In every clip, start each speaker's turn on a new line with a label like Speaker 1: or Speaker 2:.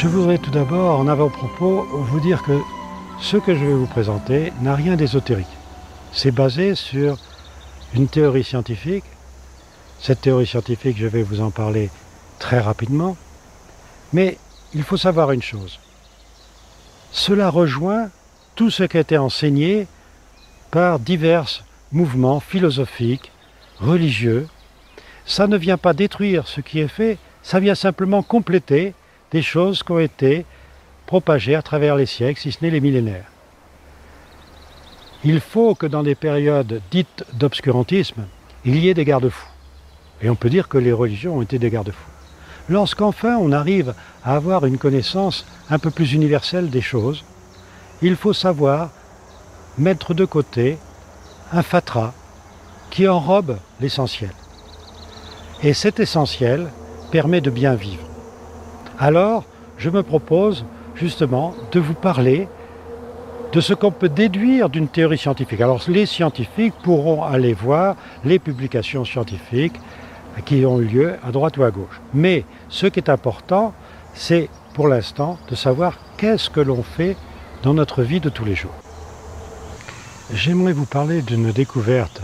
Speaker 1: Je voudrais tout d'abord, en avant-propos, vous dire que ce que je vais vous présenter n'a rien d'ésotérique. C'est basé sur une théorie scientifique. Cette théorie scientifique, je vais vous en parler très rapidement. Mais il faut savoir une chose. Cela rejoint tout ce qui a été enseigné par divers mouvements philosophiques, religieux. Ça ne vient pas détruire ce qui est fait, ça vient simplement compléter des choses qui ont été propagées à travers les siècles, si ce n'est les millénaires. Il faut que dans des périodes dites d'obscurantisme, il y ait des garde-fous. Et on peut dire que les religions ont été des garde-fous. Lorsqu'enfin on arrive à avoir une connaissance un peu plus universelle des choses, il faut savoir mettre de côté un fatras qui enrobe l'essentiel. Et cet essentiel permet de bien vivre. Alors, je me propose justement de vous parler de ce qu'on peut déduire d'une théorie scientifique. Alors, les scientifiques pourront aller voir les publications scientifiques qui ont eu lieu à droite ou à gauche. Mais ce qui est important, c'est pour l'instant de savoir qu'est-ce que l'on fait dans notre vie de tous les jours. J'aimerais vous parler d'une découverte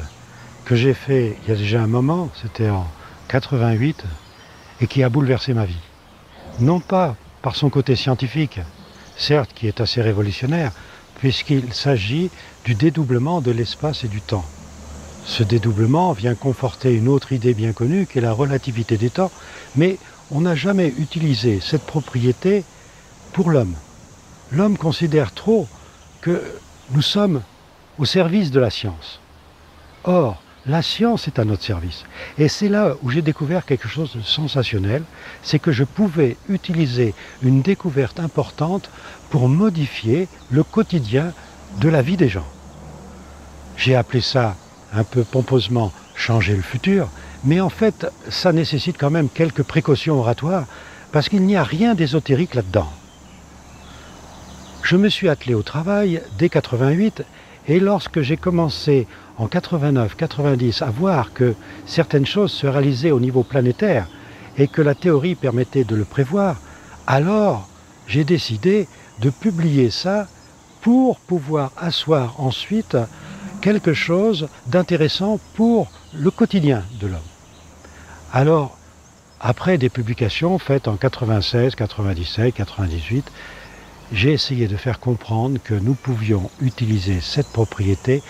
Speaker 1: que j'ai faite il y a déjà un moment, c'était en 88, et qui a bouleversé ma vie. Non pas par son côté scientifique, certes qui est assez révolutionnaire, puisqu'il s'agit du dédoublement de l'espace et du temps. Ce dédoublement vient conforter une autre idée bien connue qui est la relativité des temps, mais on n'a jamais utilisé cette propriété pour l'homme. L'homme considère trop que nous sommes au service de la science. Or, la science est à notre service. Et c'est là où j'ai découvert quelque chose de sensationnel, c'est que je pouvais utiliser une découverte importante pour modifier le quotidien de la vie des gens. J'ai appelé ça un peu pompeusement changer le futur, mais en fait, ça nécessite quand même quelques précautions oratoires, parce qu'il n'y a rien d'ésotérique là-dedans. Je me suis attelé au travail dès 88, et lorsque j'ai commencé en 89-90 à voir que certaines choses se réalisaient au niveau planétaire et que la théorie permettait de le prévoir, alors j'ai décidé de publier ça pour pouvoir asseoir ensuite quelque chose d'intéressant pour le quotidien de l'homme. Alors, après des publications faites en 96, 97, 98, j'ai essayé de faire comprendre que nous pouvions utiliser cette propriété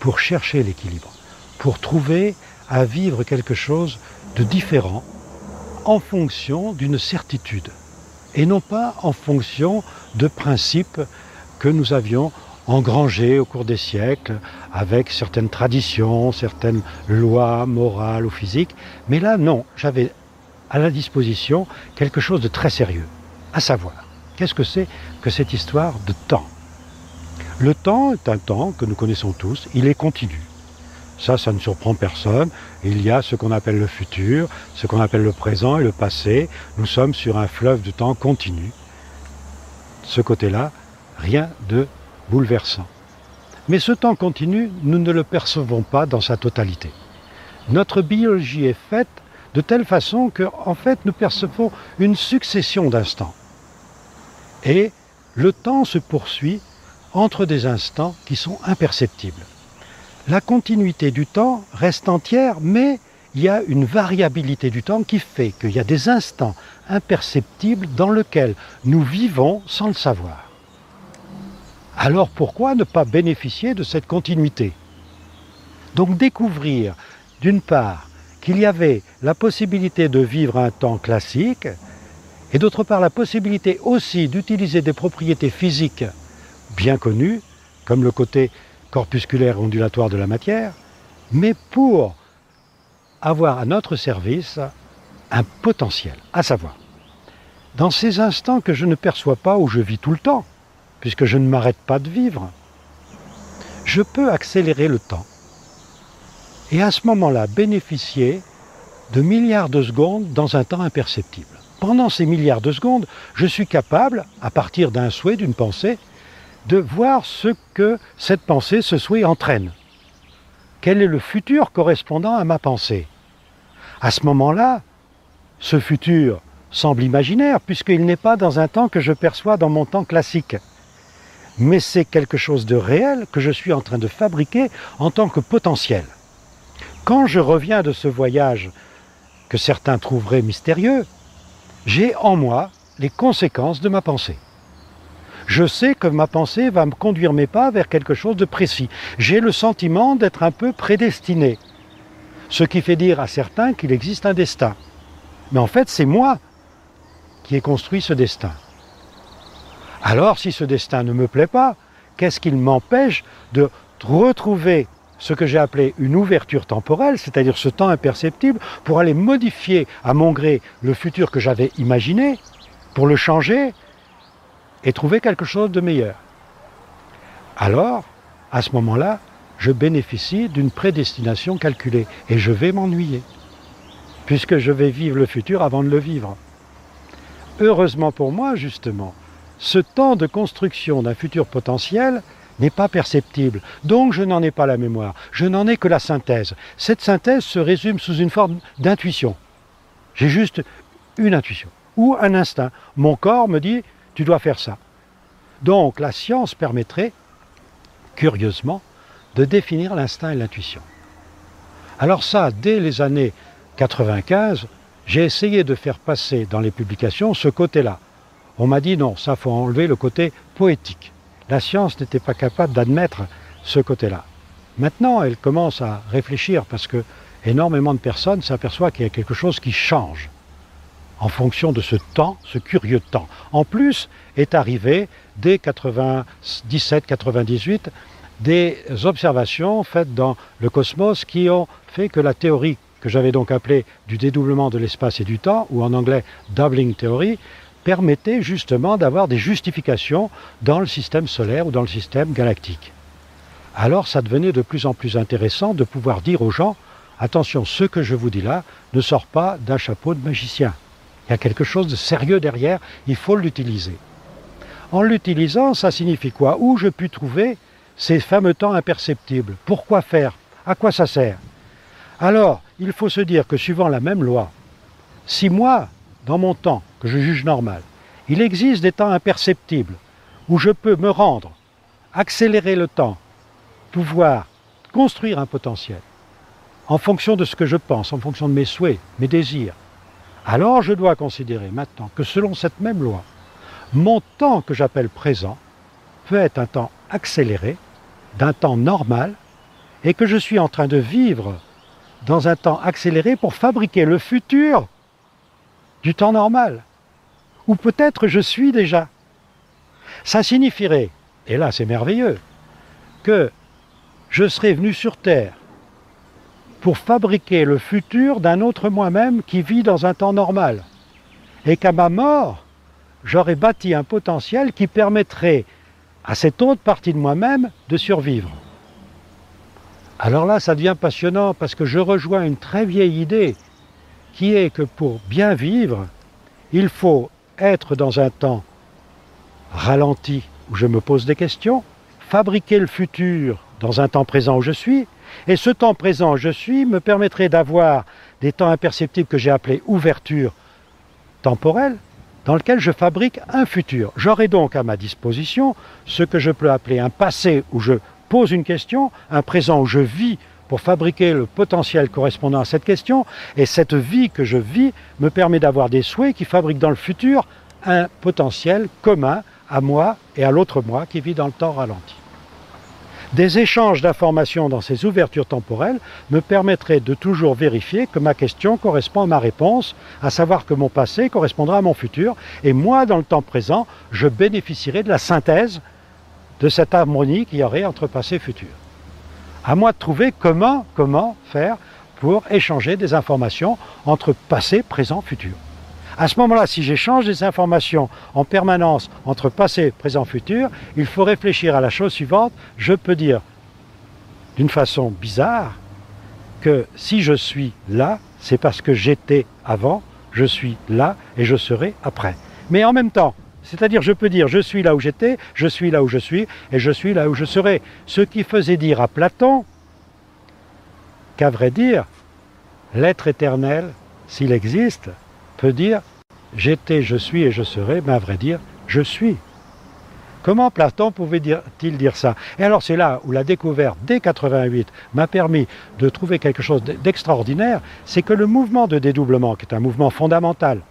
Speaker 1: pour chercher l'équilibre, pour trouver à vivre quelque chose de différent en fonction d'une certitude et non pas en fonction de principes que nous avions engrangés au cours des siècles avec certaines traditions, certaines lois morales ou physiques. Mais là, non, j'avais à la disposition quelque chose de très sérieux, à savoir, qu'est-ce que c'est que cette histoire de temps ? Le temps est un temps que nous connaissons tous, il est continu. Ça ne surprend personne. Il y a ce qu'on appelle le futur, ce qu'on appelle le présent et le passé. Nous sommes sur un fleuve de temps continu. De ce côté-là, rien de bouleversant. Mais ce temps continu, nous ne le percevons pas dans sa totalité. Notre biologie est faite de telle façon que, en fait, nous percevons une succession d'instants. Et le temps se poursuit entre des instants qui sont imperceptibles. La continuité du temps reste entière, mais il y a une variabilité du temps qui fait qu'il y a des instants imperceptibles dans lesquels nous vivons sans le savoir. Alors pourquoi ne pas bénéficier de cette continuité ? Donc découvrir, d'une part, qu'il y avait la possibilité de vivre un temps classique, et d'autre part la possibilité aussi d'utiliser des propriétés physiques bien connues, comme le côté corpusculaire ondulatoire de la matière, mais pour avoir à notre service un potentiel, à savoir, dans ces instants que je ne perçois pas où je vis tout le temps, puisque je ne m'arrête pas de vivre, je peux accélérer le temps et à ce moment-là bénéficier de milliards de secondes dans un temps imperceptible. Pendant ces milliards de secondes, je suis capable, à partir d'un souhait, d'une pensée, de voir ce que cette pensée, ce souhait entraîne. Quel est le futur correspondant à ma pensée ? À ce moment-là, ce futur semble imaginaire, puisqu'il n'est pas dans un temps que je perçois dans mon temps classique. Mais c'est quelque chose de réel que je suis en train de fabriquer en tant que potentiel. Quand je reviens de ce voyage que certains trouveraient mystérieux, j'ai en moi les conséquences de ma pensée. Je sais que ma pensée va me conduire mes pas vers quelque chose de précis. J'ai le sentiment d'être un peu prédestiné, ce qui fait dire à certains qu'il existe un destin. Mais en fait, c'est moi qui ai construit ce destin. Alors, si ce destin ne me plaît pas, qu'est-ce qui m'empêche de retrouver ce que j'ai appelé une ouverture temporelle, c'est-à-dire ce temps imperceptible, pour aller modifier à mon gré le futur que j'avais imaginé, pour le changer et trouver quelque chose de meilleur. Alors, à ce moment-là, je bénéficie d'une prédestination calculée et je vais m'ennuyer, puisque je vais vivre le futur avant de le vivre. Heureusement pour moi, justement, ce temps de construction d'un futur potentiel n'est pas perceptible, donc je n'en ai pas la mémoire, je n'en ai que la synthèse. Cette synthèse se résume sous une forme d'intuition. J'ai juste une intuition, ou un instinct. Mon corps me dit, tu dois faire ça. Donc la science permettrait, curieusement, de définir l'instinct et l'intuition. Alors ça, dès les années 95, j'ai essayé de faire passer dans les publications ce côté-là. On m'a dit non, ça faut enlever le côté poétique. La science n'était pas capable d'admettre ce côté-là. Maintenant, elle commence à réfléchir parce que énormément de personnes s'aperçoivent qu'il y a quelque chose qui change en fonction de ce temps, ce curieux temps. En plus, est arrivé dès 97-98 des observations faites dans le cosmos qui ont fait que la théorie que j'avais donc appelée du dédoublement de l'espace et du temps, ou en anglais doubling theory, permettait justement d'avoir des justifications dans le système solaire ou dans le système galactique. Alors ça devenait de plus en plus intéressant de pouvoir dire aux gens « Attention, ce que je vous dis là ne sort pas d'un chapeau de magicien. Il y a quelque chose de sérieux derrière, il faut l'utiliser. » En l'utilisant, ça signifie quoi? Où je puis trouver ces fameux temps imperceptibles? Pourquoi faire? À quoi ça sert? Alors, il faut se dire que suivant la même loi, si moi, dans mon temps, que je juge normal, il existe des temps imperceptibles où je peux me rendre, accélérer le temps, pouvoir construire un potentiel en fonction de ce que je pense, en fonction de mes souhaits, mes désirs, alors je dois considérer maintenant que selon cette même loi, mon temps que j'appelle présent peut être un temps accéléré, d'un temps normal, et que je suis en train de vivre dans un temps accéléré pour fabriquer le futur du temps normal, ou peut-être je suis déjà. Ça signifierait, et là c'est merveilleux, que je serais venu sur Terre pour fabriquer le futur d'un autre moi-même qui vit dans un temps normal, et qu'à ma mort, j'aurais bâti un potentiel qui permettrait à cette autre partie de moi-même de survivre. Alors là, ça devient passionnant parce que je rejoins une très vieille idée qui est que pour bien vivre, il faut être dans un temps ralenti où je me pose des questions, fabriquer le futur dans un temps présent où je suis, et ce temps présent où je suis me permettrait d'avoir des temps imperceptibles que j'ai appelés ouverture temporelle, dans lequel je fabrique un futur. J'aurai donc à ma disposition ce que je peux appeler un passé où je pose une question, un présent où je vis pour fabriquer le potentiel correspondant à cette question, et cette vie que je vis me permet d'avoir des souhaits qui fabriquent dans le futur un potentiel commun à moi et à l'autre moi qui vit dans le temps ralenti. Des échanges d'informations dans ces ouvertures temporelles me permettraient de toujours vérifier que ma question correspond à ma réponse, à savoir que mon passé correspondra à mon futur, et moi, dans le temps présent, je bénéficierai de la synthèse de cette harmonie qu'il y aurait entre passé et futur. À moi de trouver comment faire pour échanger des informations entre passé, présent, futur. À ce moment-là, si j'échange des informations en permanence entre passé, présent, futur, il faut réfléchir à la chose suivante. Je peux dire, d'une façon bizarre, que si je suis là, c'est parce que j'étais avant, je suis là et je serai après. Mais en même temps, c'est-à-dire je peux dire je suis là où j'étais, je suis là où je suis et je suis là où je serai. Ce qui faisait dire à Platon qu'à vrai dire, l'être éternel, s'il existe, peut dire j'étais, je suis et je serai, mais à vrai dire, je suis. Comment Platon pouvait-il dire ça? Et alors c'est là où la découverte dès 88 m'a permis de trouver quelque chose d'extraordinaire, c'est que le mouvement de dédoublement, qui est un mouvement fondamental,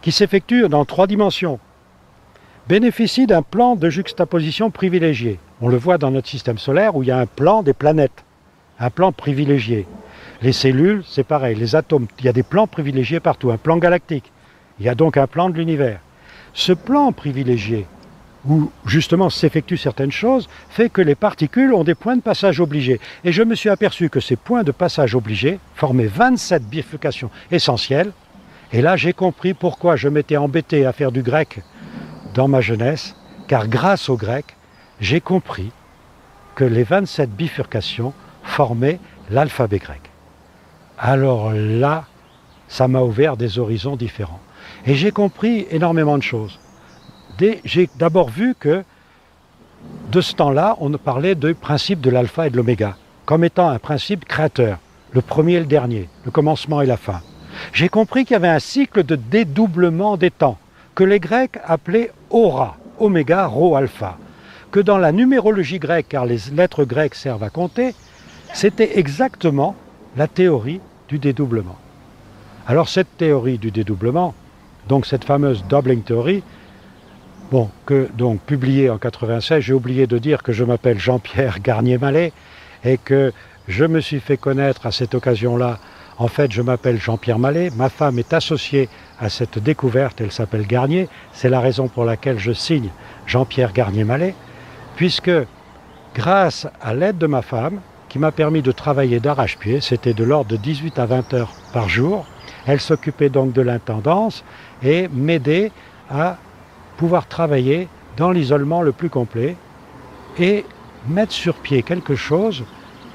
Speaker 1: qui s'effectue dans 3 dimensions, bénéficie d'un plan de juxtaposition privilégié. On le voit dans notre système solaire où il y a un plan des planètes, un plan privilégié. Les cellules, c'est pareil, les atomes, il y a des plans privilégiés partout, un plan galactique. Il y a donc un plan de l'univers. Ce plan privilégié, où justement s'effectuent certaines choses, fait que les particules ont des points de passage obligés. Et je me suis aperçu que ces points de passage obligés formaient 27 bifurcations essentielles. Et là, j'ai compris pourquoi je m'étais embêté à faire du grec dans ma jeunesse, car grâce au grec, j'ai compris que les 27 bifurcations formaient l'alphabet grec. Alors là, ça m'a ouvert des horizons différents. Et j'ai compris énormément de choses. J'ai d'abord vu que, de ce temps-là, on parlait du principe de l'alpha et de l'oméga, comme étant un principe créateur, le premier et le dernier, le commencement et la fin. J'ai compris qu'il y avait un cycle de dédoublement des temps, que les Grecs appelaient aura, oméga, rho, alpha, que dans la numérologie grecque, car les lettres grecques servent à compter, c'était exactement la théorie du dédoublement. Alors cette théorie du dédoublement, donc cette fameuse doubling theory, donc publiée en 96, j'ai oublié de dire que je m'appelle Jean-Pierre Garnier-Mallet et que je me suis fait connaître à cette occasion-là. En fait, je m'appelle Jean-Pierre Mallet, ma femme est associée à cette découverte, elle s'appelle Garnier, c'est la raison pour laquelle je signe Jean-Pierre Garnier-Mallet, puisque grâce à l'aide de ma femme, qui m'a permis de travailler d'arrache-pied, c'était de l'ordre de 18 à 20 heures par jour, elle s'occupait donc de l'intendance et m'aidait à pouvoir travailler dans l'isolement le plus complet et mettre sur pied quelque chose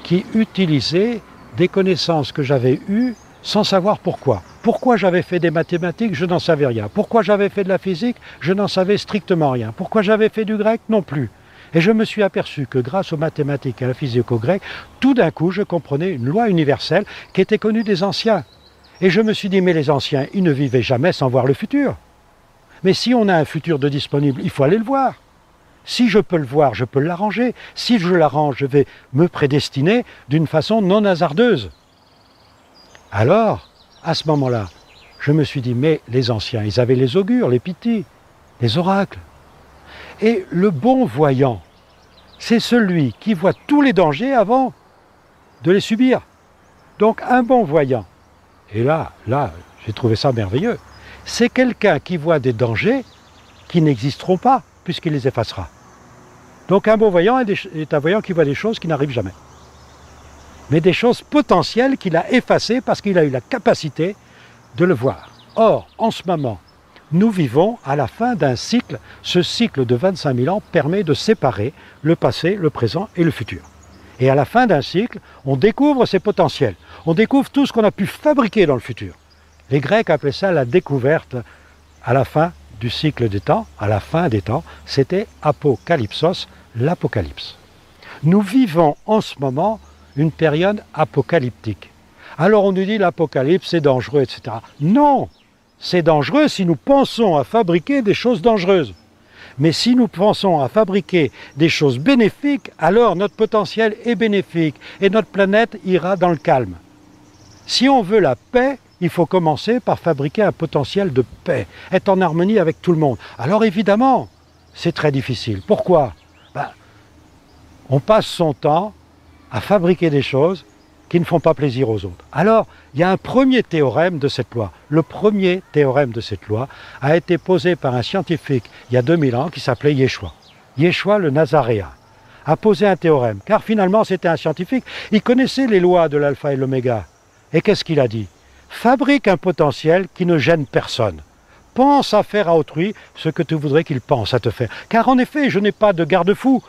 Speaker 1: qui utilisait des connaissances que j'avais eues sans savoir pourquoi. Pourquoi j'avais fait des mathématiques, je n'en savais rien. Pourquoi j'avais fait de la physique, je n'en savais strictement rien. Pourquoi j'avais fait du grec, non plus. Et je me suis aperçu que grâce aux mathématiques et à la physique au grec, tout d'un coup, je comprenais une loi universelle qui était connue des anciens. Et je me suis dit, mais les anciens, ils ne vivaient jamais sans voir le futur. Mais si on a un futur de disponible, il faut aller le voir. Si je peux le voir, je peux l'arranger. Si je l'arrange, je vais me prédestiner d'une façon non hasardeuse. Alors, à ce moment-là, je me suis dit, mais les anciens, ils avaient les augures, les pythis, les oracles. Et le bon voyant, c'est celui qui voit tous les dangers avant de les subir. Donc un bon voyant, et là, j'ai trouvé ça merveilleux, c'est quelqu'un qui voit des dangers qui n'existeront pas, puisqu'il les effacera. Donc un bon voyant est un voyant qui voit des choses qui n'arrivent jamais. Mais des choses potentielles qu'il a effacées parce qu'il a eu la capacité de le voir. Or, en ce moment, nous vivons à la fin d'un cycle. Ce cycle de 25 000 ans permet de séparer le passé, le présent et le futur. Et à la fin d'un cycle, on découvre ces potentiels. On découvre tout ce qu'on a pu fabriquer dans le futur. Les Grecs appelaient ça la découverte à la fin du cycle des temps, à la fin des temps, c'était apocalypsos, l'apocalypse. Nous vivons en ce moment une période apocalyptique. Alors on nous dit l'apocalypse c'est dangereux, etc. Non, c'est dangereux si nous pensons à fabriquer des choses dangereuses. Mais si nous pensons à fabriquer des choses bénéfiques, alors notre potentiel est bénéfique et notre planète ira dans le calme. Si on veut la paix, il faut commencer par fabriquer un potentiel de paix, être en harmonie avec tout le monde. Alors évidemment, c'est très difficile. Pourquoi? On passe son temps à fabriquer des choses qui ne font pas plaisir aux autres. Alors, il y a un premier théorème de cette loi. Le premier théorème de cette loi a été posé par un scientifique il y a 2000 ans qui s'appelait Yeshua. Yeshua le Nazaréen a posé un théorème, car finalement c'était un scientifique, il connaissait les lois de l'alpha et l'oméga. Et qu'est-ce qu'il a dit? Fabrique un potentiel qui ne gêne personne. Pense à faire à autrui ce que tu voudrais qu'il pense à te faire. Car en effet, je n'ai pas de garde-fou.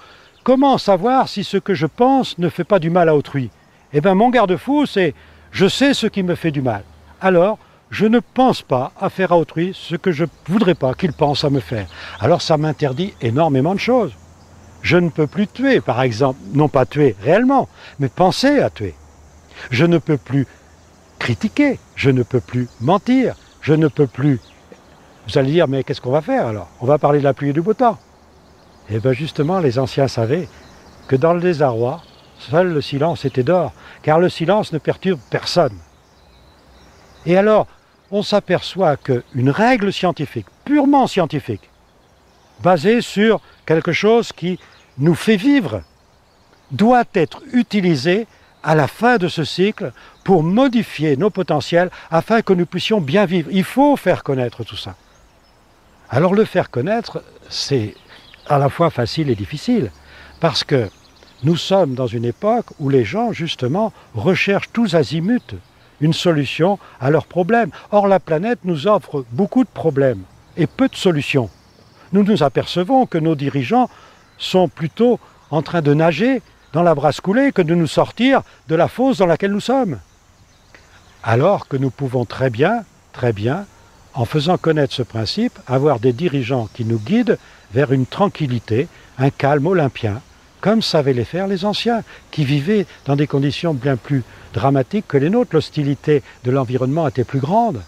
Speaker 1: Comment savoir si ce que je pense ne fait pas du mal à autrui? Eh bien, mon garde-fou, c'est je sais ce qui me fait du mal. Alors, je ne pense pas à faire à autrui ce que je ne voudrais pas qu'il pense à me faire. Alors, ça m'interdit énormément de choses. Je ne peux plus tuer, par exemple. Non pas tuer réellement, mais penser à tuer. Je ne peux plus critiquer, je ne peux plus mentir, je ne peux plus Vous allez dire, mais qu'est-ce qu'on va faire alors? On va parler de la pluie et du beau temps. Et bien justement, les anciens savaient que dans le désarroi, seul le silence était d'or, car le silence ne perturbe personne. Et alors, on s'aperçoit qu'une règle scientifique, purement scientifique, basée sur quelque chose qui nous fait vivre, doit être utilisée à la fin de ce cycle pour modifier nos potentiels afin que nous puissions bien vivre. Il faut faire connaître tout ça. Alors le faire connaître, c'est à la fois facile et difficile, parce que nous sommes dans une époque où les gens, justement, recherchent tous azimuts une solution à leurs problèmes. Or, la planète nous offre beaucoup de problèmes et peu de solutions. Nous nous apercevons que nos dirigeants sont plutôt en train de nager dans la brasse coulée que de nous sortir de la fosse dans laquelle nous sommes. Alors que nous pouvons très bien, en faisant connaître ce principe, avoir des dirigeants qui nous guident vers une tranquillité, un calme olympien, comme savaient les faire les anciens, qui vivaient dans des conditions bien plus dramatiques que les nôtres. L'hostilité de l'environnement était plus grande.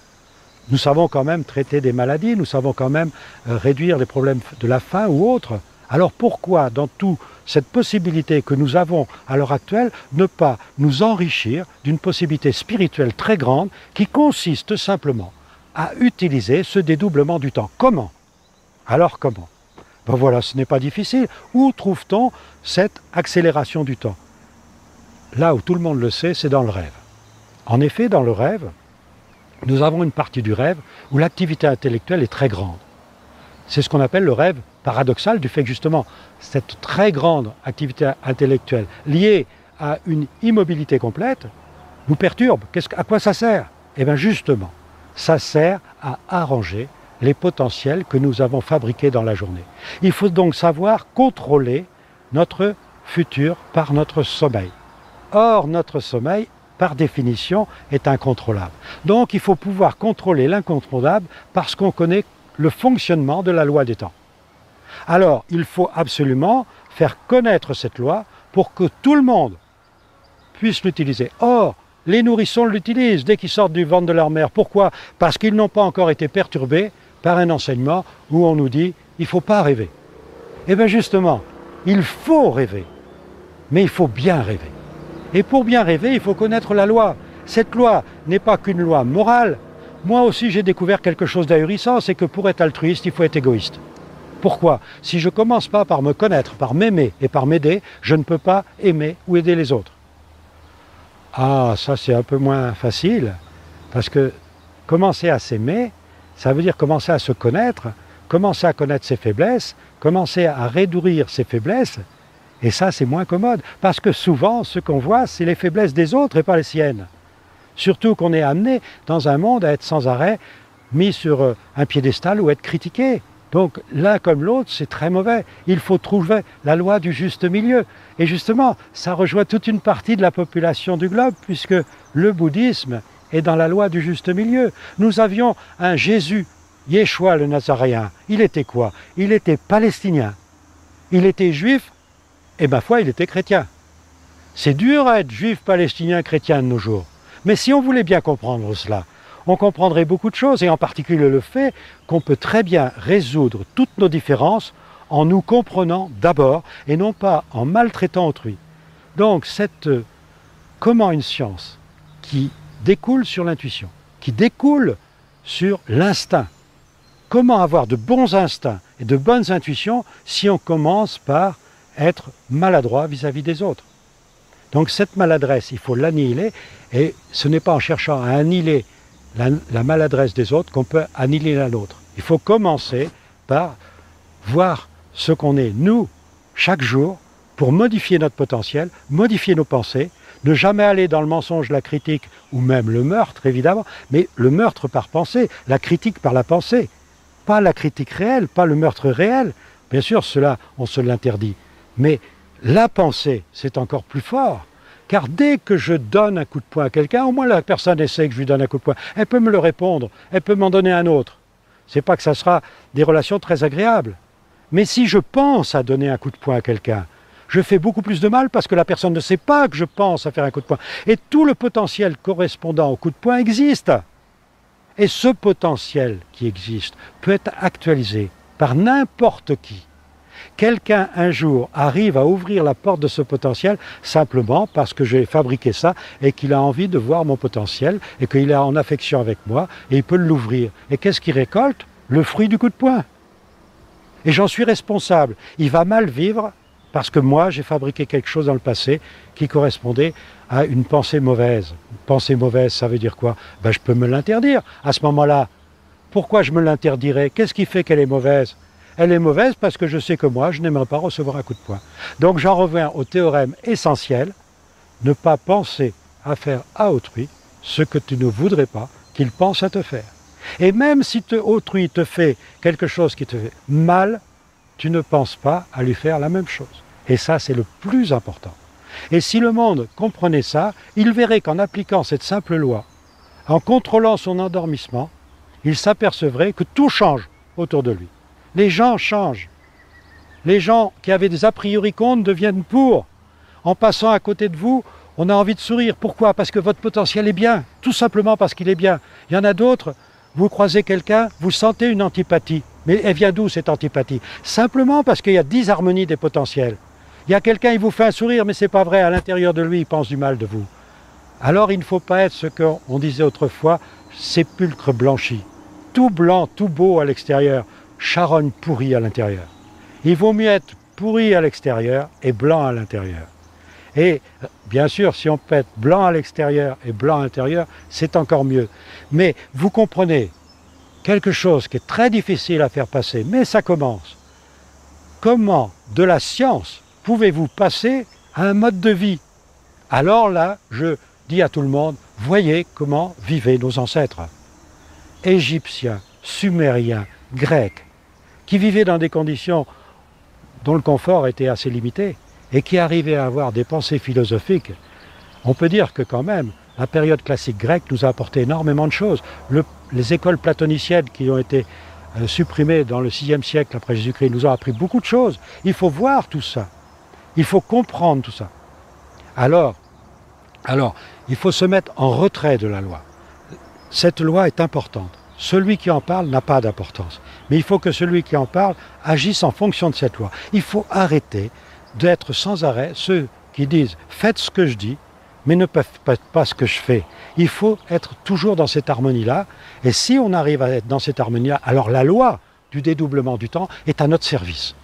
Speaker 1: Nous savons quand même traiter des maladies, nous savons quand même réduire les problèmes de la faim ou autres. Alors pourquoi, dans toute cette possibilité que nous avons à l'heure actuelle, ne pas nous enrichir d'une possibilité spirituelle très grande qui consiste simplement à utiliser ce dédoublement du temps? Comment? Alors comment? Ben voilà, ce n'est pas difficile. Où trouve-t-on cette accélération du temps? Là où tout le monde le sait, c'est dans le rêve. En effet, dans le rêve, nous avons une partie du rêve où l'activité intellectuelle est très grande. C'est ce qu'on appelle le rêve paradoxal, du fait que justement, cette très grande activité intellectuelle liée à une immobilité complète nous perturbe. À quoi ça sert? Eh bien justement, ça sert à arranger les potentiels que nous avons fabriqués dans la journée. Il faut donc savoir contrôler notre futur par notre sommeil. Or, notre sommeil, par définition, est incontrôlable. Donc, il faut pouvoir contrôler l'incontrôlable parce qu'on connaît le fonctionnement de la loi des temps. Alors, il faut absolument faire connaître cette loi pour que tout le monde puisse l'utiliser. Or, les nourrissons l'utilisent dès qu'ils sortent du ventre de leur mère. Pourquoi? Parce qu'ils n'ont pas encore été perturbés par un enseignement où on nous dit « il ne faut pas rêver ». Eh bien justement, il faut rêver, mais il faut bien rêver. Et pour bien rêver, il faut connaître la loi. Cette loi n'est pas qu'une loi morale. Moi aussi, j'ai découvert quelque chose d'ahurissant, c'est que pour être altruiste, il faut être égoïste. Pourquoi? Si je ne commence pas par me connaître, par m'aimer et par m'aider, je ne peux pas aimer ou aider les autres. Ah, ça c'est un peu moins facile, parce que commencer à s'aimer, ça veut dire commencer à se connaître, commencer à connaître ses faiblesses, commencer à réduire ses faiblesses, et ça c'est moins commode, parce que souvent ce qu'on voit c'est les faiblesses des autres et pas les siennes. Surtout qu'on est amené dans un monde à être sans arrêt mis sur un piédestal ou être critiqué. Donc l'un comme l'autre c'est très mauvais, il faut trouver la loi du juste milieu. Et justement, ça rejoint toute une partie de la population du globe, puisque le bouddhisme est dans la loi du juste milieu. Nous avions un Jésus, Yeshua le Nazaréen. Il était quoi? Il était palestinien. Il était juif, et ma foi, il était chrétien. C'est dur à être juif, palestinien, chrétien de nos jours. Mais si on voulait bien comprendre cela, on comprendrait beaucoup de choses, et en particulier le fait qu'on peut très bien résoudre toutes nos différences en nous comprenant d'abord, et non pas en maltraitant autrui. Donc, comment une science qui découle sur l'intuition, qui découle sur l'instinct, comment avoir de bons instincts et de bonnes intuitions si on commence par être maladroit vis-à-vis des autres? Donc cette maladresse, il faut l'annihiler, et ce n'est pas en cherchant à annihiler la maladresse des autres qu'on peut annihiler la nôtre. Il faut commencer par voir ce qu'on est, nous, chaque jour, pour modifier notre potentiel, modifier nos pensées, ne jamais aller dans le mensonge, la critique, ou même le meurtre, évidemment, mais le meurtre par pensée, la critique par la pensée, pas la critique réelle, pas le meurtre réel. Bien sûr, cela, on se l'interdit. Mais la pensée, c'est encore plus fort. Car dès que je donne un coup de poing à quelqu'un, au moins la personne essaie que je lui donne un coup de poing. Elle peut me le répondre, elle peut m'en donner un autre. C'est pas que ça sera des relations très agréables. Mais si je pense à donner un coup de poing à quelqu'un, je fais beaucoup plus de mal parce que la personne ne sait pas que je pense à faire un coup de poing. Et tout le potentiel correspondant au coup de poing existe. Et ce potentiel qui existe peut être actualisé par n'importe qui. Quelqu'un un jour arrive à ouvrir la porte de ce potentiel simplement parce que j'ai fabriqué ça et qu'il a envie de voir mon potentiel et qu'il est en affection avec moi et il peut l'ouvrir. Et qu'est-ce qu'il récolte? Le fruit du coup de poing. Et j'en suis responsable. Il va mal vivre parce que moi j'ai fabriqué quelque chose dans le passé qui correspondait à une pensée mauvaise. Une pensée mauvaise, ça veut dire quoi? Je peux me l'interdire. À ce moment-là, pourquoi je me l'interdirais? Qu'est-ce qui fait qu'elle est mauvaise? Elle est mauvaise parce que je sais que moi, je n'aimerais pas recevoir un coup de poing. Donc j'en reviens au théorème essentiel, ne pas penser à faire à autrui ce que tu ne voudrais pas qu'il pense à te faire. Et même si autrui te fait quelque chose qui te fait mal, tu ne penses pas à lui faire la même chose. Et ça, c'est le plus important. Et si le monde comprenait ça, il verrait qu'en appliquant cette simple loi, en contrôlant son endormissement, il s'apercevrait que tout change autour de lui. Les gens changent. Les gens qui avaient des a priori contre deviennent pour. En passant à côté de vous, on a envie de sourire. Pourquoi? Parce que votre potentiel est bien. Tout simplement parce qu'il est bien. Il y en a d'autres, vous croisez quelqu'un, vous sentez une antipathie. Mais elle vient d'où cette antipathie? Simplement parce qu'il y a disharmonie des potentiels. Il y a quelqu'un, il vous fait un sourire, mais c'est pas vrai. À l'intérieur de lui, il pense du mal de vous. Alors il ne faut pas être ce qu'on disait autrefois, sépulcre blanchi. Tout blanc, tout beau à l'extérieur, charogne pourrie à l'intérieur. Il vaut mieux être pourri à l'extérieur et blanc à l'intérieur. Et bien sûr, si on peut être blanc à l'extérieur et blanc à l'intérieur, c'est encore mieux. Mais vous comprenez, quelque chose qui est très difficile à faire passer, mais ça commence. Comment, de la science, pouvez-vous passer à un mode de vie? Alors là, je dis à tout le monde, voyez comment vivaient nos ancêtres. Égyptiens, Sumériens, Grecs, qui vivaient dans des conditions dont le confort était assez limité et qui arrivaient à avoir des pensées philosophiques. On peut dire que quand même, la période classique grecque nous a apporté énormément de choses. Les écoles platoniciennes qui ont été supprimées dans le VIe siècle après Jésus-Christ nous ont appris beaucoup de choses. Il faut voir tout ça. Il faut comprendre tout ça. Alors, il faut se mettre en retrait de la loi. Cette loi est importante. Celui qui en parle n'a pas d'importance. Mais il faut que celui qui en parle agisse en fonction de cette loi. Il faut arrêter d'être sans arrêt ceux qui disent « faites ce que je dis », mais ne faites pas ce que je fais. Il faut être toujours dans cette harmonie-là. Et si on arrive à être dans cette harmonie-là, alors la loi du dédoublement du temps est à notre service.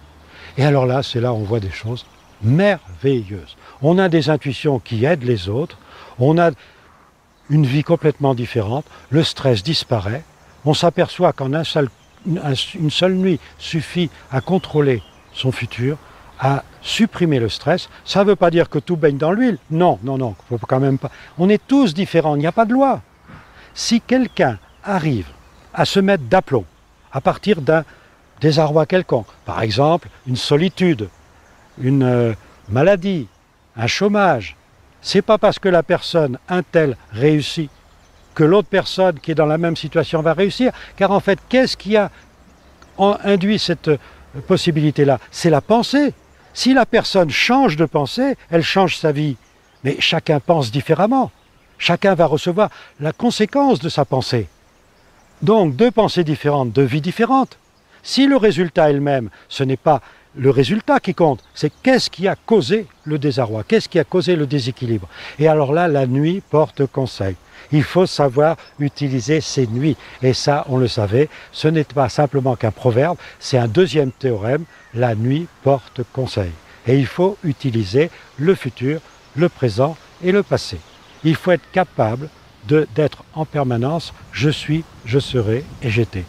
Speaker 1: Et alors là, c'est là où on voit des choses merveilleuses. On a des intuitions qui aident les autres. On a une vie complètement différente. Le stress disparaît. On s'aperçoit qu'en une seule nuit suffit à contrôler son futur, à supprimer le stress. Ça ne veut pas dire que tout baigne dans l'huile. Non, faut quand même pas. On est tous différents, il n'y a pas de loi. Si quelqu'un arrive à se mettre d'aplomb à partir d'un désarroi quelconque, par exemple une solitude, une maladie, un chômage, c'est pas parce que la personne, un tel, réussit que l'autre personne qui est dans la même situation va réussir. Car en fait, qu'est-ce qui a induit cette possibilité-là? C'est la pensée. Si la personne change de pensée, elle change sa vie. Mais chacun pense différemment. Chacun va recevoir la conséquence de sa pensée. Donc, deux pensées différentes, deux vies différentes. Si le résultat est le même, ce n'est pas le résultat qui compte, c'est qu'est-ce qui a causé le désarroi, qu'est-ce qui a causé le déséquilibre. Et alors là, la nuit porte conseil. Il faut savoir utiliser ces nuits. Et ça, on le savait, ce n'est pas simplement qu'un proverbe, c'est un deuxième théorème, la nuit porte conseil. Et il faut utiliser le futur, le présent et le passé. Il faut être capable d'être en permanence, je suis, je serai et j'étais.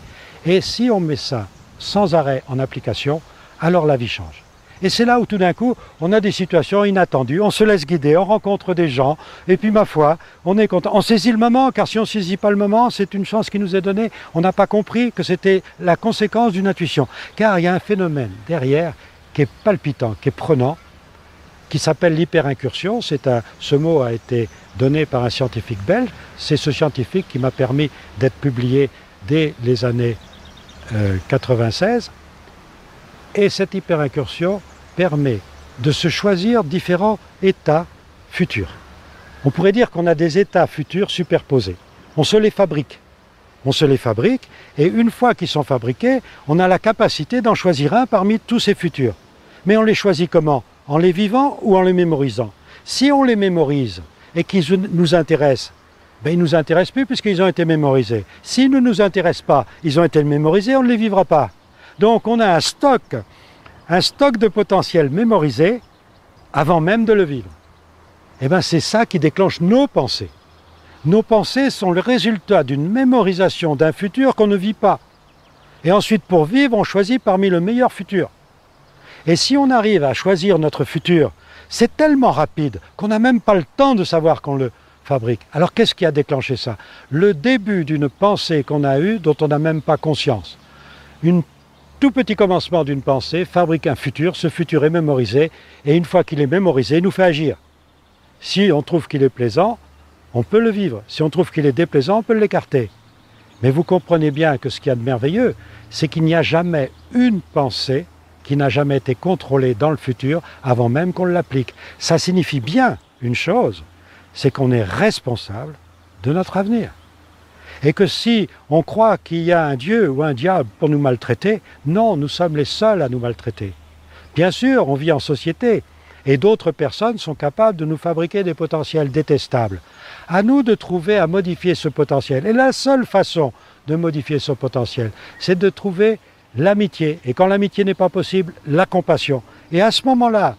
Speaker 1: Et si on met ça sans arrêt en application, alors la vie change. Et c'est là où tout d'un coup, on a des situations inattendues, on se laisse guider, on rencontre des gens, et puis ma foi, on est content. On saisit le moment, car si on ne saisit pas le moment, c'est une chance qui nous est donnée. On n'a pas compris que c'était la conséquence d'une intuition. Car il y a un phénomène derrière qui est palpitant, qui est prenant, qui s'appelle l'hyperincursion. Ce mot a été donné par un scientifique belge. C'est ce scientifique qui m'a permis d'être publié dès les années 96. Et cette hyperincursion permet de se choisir différents états futurs. On pourrait dire qu'on a des états futurs superposés. On se les fabrique. on se les fabrique, et une fois qu'ils sont fabriqués, on a la capacité d'en choisir un parmi tous ces futurs. Mais on les choisit comment? En les vivant ou en les mémorisant? Si on les mémorise et qu'ils nous intéressent, ben ils ne nous intéressent plus puisqu'ils ont été mémorisés. S'ils ne nous intéressent pas, ils ont été mémorisés, on ne les vivra pas. Donc on a un stock de potentiel mémorisé avant même de le vivre. Et bien c'est ça qui déclenche nos pensées. Nos pensées sont le résultat d'une mémorisation d'un futur qu'on ne vit pas. Et ensuite, pour vivre, on choisit parmi le meilleur futur. Et si on arrive à choisir notre futur, c'est tellement rapide qu'on n'a même pas le temps de savoir qu'on le fabrique. Alors qu'est-ce qui a déclenché ça? Le début d'une pensée qu'on a eue dont on n'a même pas conscience. Un tout petit commencement d'une pensée fabrique un futur, ce futur est mémorisé, et une fois qu'il est mémorisé, il nous fait agir. Si on trouve qu'il est plaisant, on peut le vivre. Si on trouve qu'il est déplaisant, on peut l'écarter. Mais vous comprenez bien que ce qu'il y a de merveilleux, c'est qu'il n'y a jamais une pensée qui n'a jamais été contrôlée dans le futur avant même qu'on l'applique. Ça signifie bien une chose, c'est qu'on est responsable de notre avenir. Et que si on croit qu'il y a un Dieu ou un diable pour nous maltraiter, non, nous sommes les seuls à nous maltraiter. Bien sûr, on vit en société, et d'autres personnes sont capables de nous fabriquer des potentiels détestables. À nous de trouver à modifier ce potentiel. Et la seule façon de modifier ce potentiel, c'est de trouver l'amitié. Et quand l'amitié n'est pas possible, la compassion. Et à ce moment-là,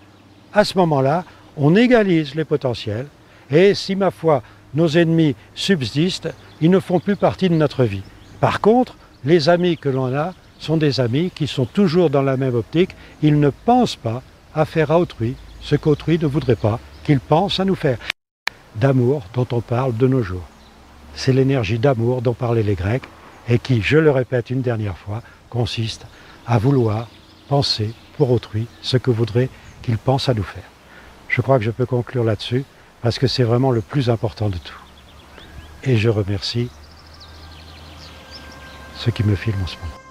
Speaker 1: on égalise les potentiels. Et si, ma foi, nos ennemis subsistent, ils ne font plus partie de notre vie. Par contre, les amis que l'on a sont des amis qui sont toujours dans la même optique. Ils ne pensent pas à faire à autrui ce qu'autrui ne voudrait pas qu'ils pensent à nous faire. D'amour dont on parle de nos jours. C'est l'énergie d'amour dont parlaient les Grecs et qui, je le répète une dernière fois, consiste à vouloir penser pour autrui ce que voudrait qu'ils pensent à nous faire. Je crois que je peux conclure là-dessus parce que c'est vraiment le plus important de tout. Et je remercie ceux qui me filment en ce moment.